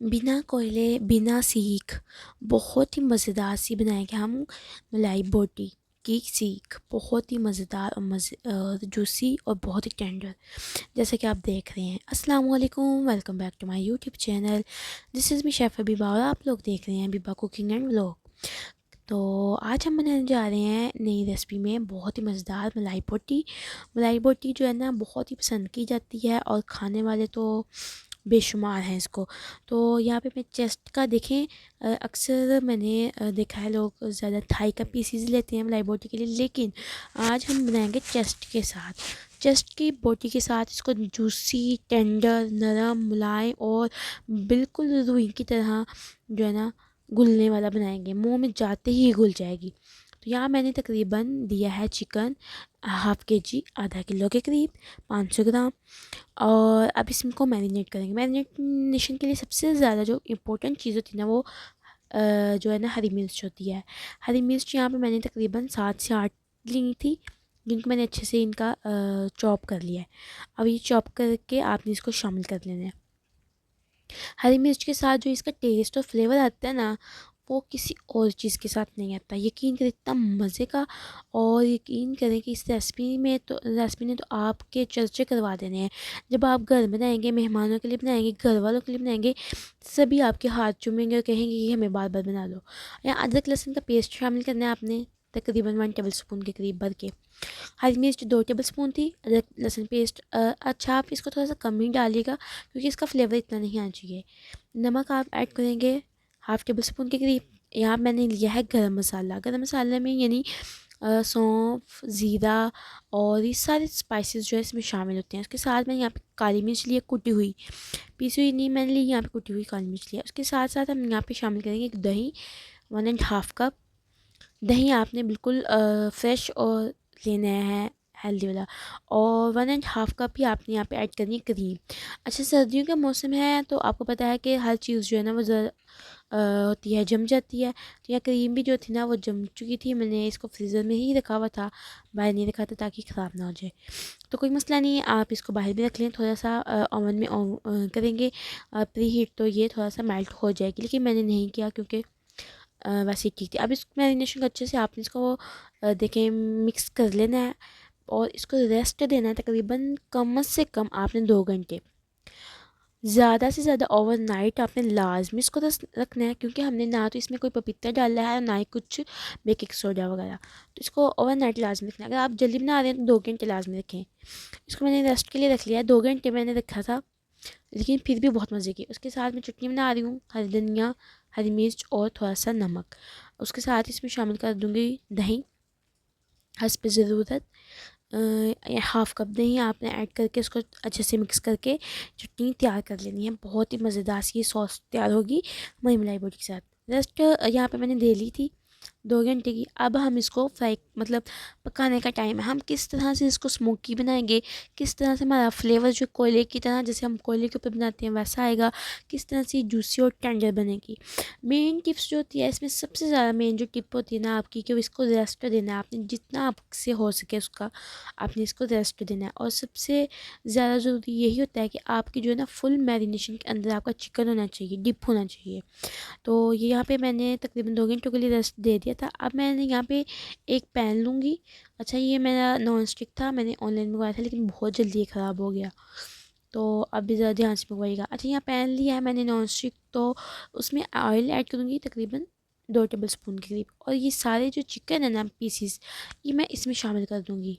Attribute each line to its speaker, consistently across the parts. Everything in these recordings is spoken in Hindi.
Speaker 1: बिना कोयले बिना सीख बहुत ही मज़ेदार सी बनाएंगे हम मलाई बोटी की सीख। बहुत ही मज़ेदार और जूसी और बहुत ही टेंडर, जैसा कि आप देख रहे हैं। अस्सलाम वालेकुम, welcome back to my YouTube channel. This is me chef Abiba और आप लोग देख रहे हैं अबीबा कुकिंग एंड व्लॉग। तो आज हम बनाने जा रहे हैं नई रेसिपी में बहुत ही मज़ेदार मलाई बोटी। मलाई बोटी जो है ना बहुत ही पसंद की जाती है और खाने वाले तो बेशुमार हैं इसको। तो यहाँ पे मैं चेस्ट का देखें, अक्सर मैंने देखा है लोग ज़्यादा थाई का पीसीज लेते हैं मलाई बोटी के लिए, लेकिन आज हम बनाएंगे चेस्ट के साथ। चेस्ट की बोटी के साथ इसको जूसी, टेंडर, नरम, मुलायम और बिल्कुल रुई की तरह जो है ना घुलने वाला बनाएंगे, मुंह में जाते ही घुल जाएगी। तो यहाँ मैंने तकरीबन दिया है चिकन हाफ़ के जी, आधा किलो के करीब, 500 ग्राम। और अब इसको मैरिनेट करेंगे। मैरिनेशन के लिए सबसे ज़्यादा जो इम्पोर्टेंट चीज़ होती है ना वो जो है ना हरी मिर्च होती है। हरी मिर्च यहाँ पे मैंने तकरीबन 7 से 8 ली थी, जिनको मैंने अच्छे से इनका चॉप कर लिया है। अब ये चॉप करके आपने इसको शामिल कर लेना है। हरी मिर्च के साथ जो इसका टेस्ट और फ्लेवर आता है ना, वो किसी और चीज़ के साथ नहीं आता। यकीन करें इतना मज़े का, और यकीन करें कि इस रेसिपी ने तो आपके चर्चे करवा देने हैं। जब आप घर बनाएंगे, मेहमानों के लिए बनाएंगे, घर वालों के लिए बनाएंगे, सभी आपके हाथ चूमेंगे और कहेंगे कि हमें बार बार बना दो। या अदरक लहसुन का पेस्ट शामिल करना है आपने, तकरीबन 1 टेबल स्पून के करीब भर के। हरी मिर्च 2 टेबल स्पून थी, अदरक लहसुन पेस्ट अच्छा आप इसको थोड़ा सा कम ही डालिएगा क्योंकि इसका फ्लेवर इतना नहीं आना चाहिए। नमक आप ऐड करेंगे 1/2 टेबल स्पून के करीब। यहाँ मैंने लिया है गरम मसाला। गरम मसाला में यानी सौंफ, ज़ीरा और ये सारे स्पाइसेस जो है इसमें शामिल होते हैं। उसके साथ मैंने यहाँ पे काली मिर्च ली है कुटी हुई, पीसी हुई नहीं मैंने ली, यहाँ पे कुटी हुई काली मिर्च लिया। उसके साथ साथ हम यहाँ पे शामिल करेंगे एक दही, 1 1/2 कप। दही आपने बिल्कुल फ्रेश और लेना है, हेल्दी वाला। और 1 1/2 कप ही आपने यहाँ पे ऐड करनी है क्रीम। अच्छा, सर्दियों का मौसम है तो आपको पता है कि हर चीज़ जो है ना वो होती है, जम जाती है। तो यहाँ क्रीम भी जो थी ना वो जम चुकी थी। मैंने इसको फ्रीज़र में ही रखा हुआ था, बाहर नहीं रखा था ताकि ख़राब ना हो जाए। तो कोई मसला नहीं है, आप इसको बाहर भी रख लें। थोड़ा सा ओवन में करेंगे प्री हीट, तो ये थोड़ा सा मेल्ट हो जाएगी, लेकिन मैंने नहीं किया क्योंकि वैसे ठीक थी। अब इस मैरिनेशन को अच्छे से आपने इसको देखें मिक्स कर लेना है और इसको रेस्ट देना है तकरीबन कम से कम आपने 2 घंटे। ज़्यादा से ज़्यादा ओवरनाइट आपने लाजमी इसको रखना है, क्योंकि हमने ना तो इसमें कोई पपीता डाला है ना ही कुछ बेकिंग सोडा वगैरह। तो इसको ओवरनाइट लाजमी रखना है। अगर आप जल्दी बना रहे हैं तो 2 घंटे लाजमी रखें। इसको मैंने रेस्ट के लिए रख लिया है, 2 घंटे मैंने रखा था, लेकिन फिर भी बहुत मज़े की। उसके साथ मैं चटनी बना रही हूँ, हरी धनिया, हरी मिर्च और थोड़ा सा नमक। उसके साथ इसमें शामिल कर दूँगी दही हस्ब ज़रूरत। 1/2 कप दही आपने ऐड करके उसको अच्छे से मिक्स करके चटनी तैयार कर लेनी है। बहुत ही मज़ेदार सी सॉस तैयार होगी मई मलाई बोटी के साथ। रेस्ट यहाँ पे मैंने दे ली थी 2 घंटे की। अब हम इसको फ्राई मतलब पकाने का टाइम है। हम किस तरह से इसको स्मोकी बनाएंगे, किस तरह से हमारा फ्लेवर जो कोयले की तरह, जैसे हम कोयले के ऊपर बनाते हैं वैसा आएगा, किस तरह से जूसी और टेंडर बनेगी। मेन टिप्स जो होती है इसमें, सबसे ज़्यादा मेन जो टिप होती है ना आपकी, कि इसको रेस्ट देना है आपने, जितना आपसे हो सके उसका आपने इसको रेस्ट देना है। और सबसे ज़्यादा ज़रूरी यही होता है कि आपकी जो है ना फुल मैरिनेशन के अंदर आपका चिकन होना चाहिए, डिप होना चाहिए। तो ये यहाँ पे मैंने तकरीबन 2 घंटों के लिए रेस्ट दे दिया था। अब मैंने यहाँ पे एक पैन लूँगी। अच्छा, ये मेरा नॉन स्टिक था, मैंने ऑनलाइन मंगवाया था, लेकिन बहुत जल्दी ये ख़राब हो गया, तो अब भी ज़रा ध्यान से मंगवाइएगा। अच्छा, यहाँ पैन लिया है मैंने नॉन स्टिक, तो उसमें ऑयल ऐड करूँगी तकरीबन 2 टेबल स्पून के करीब। और ये सारे जो चिकन है ना पीसीस, ये मैं इसमें शामिल कर दूँगी।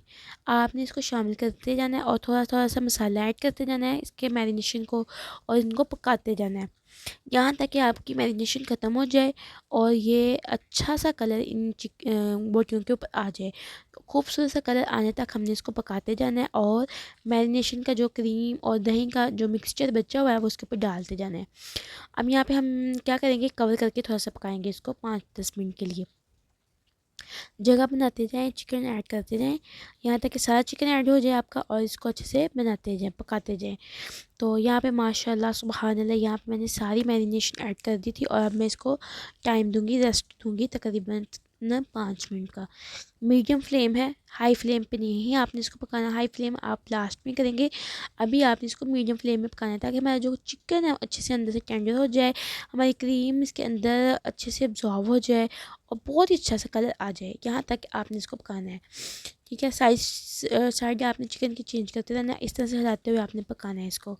Speaker 1: आपने इसको शामिल करते जाना है और थोड़ा थोड़ा सा मसाला ऐड करते जाना है इसके मैरिनेशन को, और इनको पकाते जाना है यहाँ तक कि आपकी मैरिनेशन ख़त्म हो जाए और ये अच्छा सा कलर इन बोटियों के ऊपर आ जाए। तो खूबसूरत सा कलर आने तक हमने इसको पकाते जाना है, और मैरिनेशन का जो क्रीम और दही का जो मिक्सचर बचा हुआ है वो उसके ऊपर डालते जाना है। अब यहाँ पे हम क्या करेंगे, कवर करके थोड़ा सा पकाएंगे इसको 5-10 मिनट के लिए। जगह बनाते जाएँ, चिकन ऐड करते जाएँ, यहाँ तक कि सारा चिकन ऐड हो जाए आपका, और इसको अच्छे से बनाते जाएँ, पकाते जाएँ। तो यहाँ पे माशाल्लाह सुबहान अल्लाह, यहाँ पे मैंने सारी मैरिनेशन ऐड कर दी थी, और अब मैं इसको टाइम दूँगी, रेस्ट दूँगी तकरीबन न 5 मिनट का। मीडियम फ्लेम है, हाई फ्लेम पे नहीं आपने इसको पकाना, हाई फ्लेम आप लास्ट में करेंगे। अभी आपने इसको मीडियम फ्लेम में पकाना है ताकि हमारा जो चिकन है अच्छे से अंदर से टेंडर हो जाए, हमारी क्रीम इसके अंदर अच्छे से अब्जॉर्व हो जाए और बहुत ही अच्छा सा कलर आ जाए। यहाँ तक आपने इसको पकाना है, ठीक है। साइड आपने चिकन की चेंज करते रहना, इस तरह से हिलाते हुए आपने पकाना है इसको।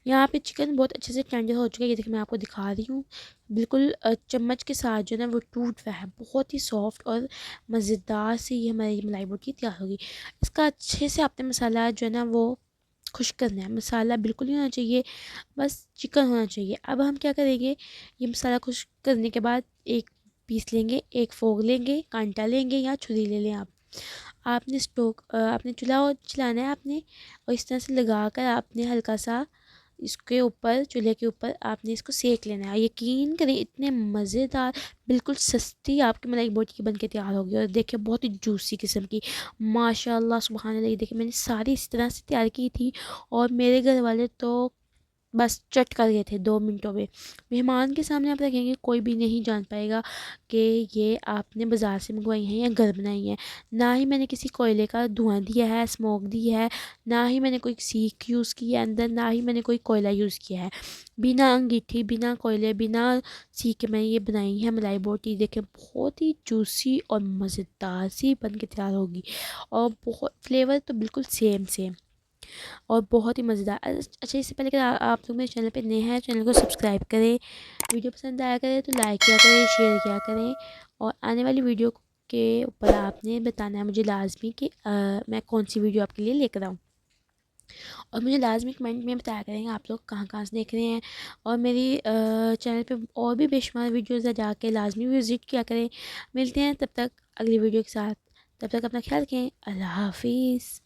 Speaker 1: यहाँ पे चिकन बहुत अच्छे से टेंडर हो चुका है, ये देखिए मैं आपको दिखा रही हूँ। बिल्कुल चम्मच के साथ जो है ना वो टूट रहा है, बहुत ही सॉफ्ट और मज़ेदार सी ये हमारी मलाई बोटी तैयार होगी। इसका अच्छे से आपने मसाला जो है ना वो खुश करना है, मसाला बिल्कुल नहीं होना चाहिए, बस चिकन होना चाहिए। अब हम क्या करेंगे, ये मसाला खुश करने के बाद एक पीस लेंगे, एक फोक लेंगे, कांटा लेंगे या छुरी ले लें आप। आपने आपने चूल्हा चलाना है आपने, और इस तरह से लगा कर आपने हल्का सा इसके ऊपर, चूल्हे के ऊपर आपने इसको सेक लेना है। यकीन करें इतने मज़ेदार, बिल्कुल सस्ती आपकी मलाई बोटी बन के तैयार होगी। और देखिए बहुत ही जूसी किस्म की, माशाल्लाह सुभान अल्लाह। ये देखिए मैंने सारी इस तरह से तैयार की थी और मेरे घर वाले तो बस चट कर गए थे 2 मिनटों में। मेहमान के सामने आप रखेंगे कोई भी नहीं जान पाएगा कि ये आपने बाज़ार से मंगवाई हैं या घर बनाई हैं। ना ही मैंने किसी कोयले का धुआं दिया है, स्मोक दी है, ना ही मैंने कोई सीख यूज़ की है अंदर, ना ही मैंने कोई कोयला यूज़ किया है। बिना अंगीठी, बिना कोयले, बिना सीख के मैं ये बनाई है मलाई बोटी। देखें बहुत ही जूसी और मज़ेदार सी बन के तैयार होगी, और बहुत फ्लेवर तो बिल्कुल सेम सेम और बहुत ही मज़ेदार। अच्छा, इससे पहले अगर आप लोग मेरे चैनल पे नए हैं, चैनल को सब्सक्राइब करें। वीडियो पसंद आया करे तो लाइक किया करें, शेयर किया करें, और आने वाली वीडियो के ऊपर आपने बताना है मुझे लाजमी कि मैं कौन सी वीडियो आपके लिए लेकर आऊँ। और मुझे लाजमी कमेंट में बताया करेंगे आप लोग कहाँ कहाँ से देख रहे हैं। और मेरी चैनल पे और भी बेशुमार वीडियोज़ है, जाके लाजमी विज़िट किया करें। मिलते हैं तब तक अगली वीडियो के साथ, तब तक अपना ख्याल रखें। अल्लाह हाफिज़।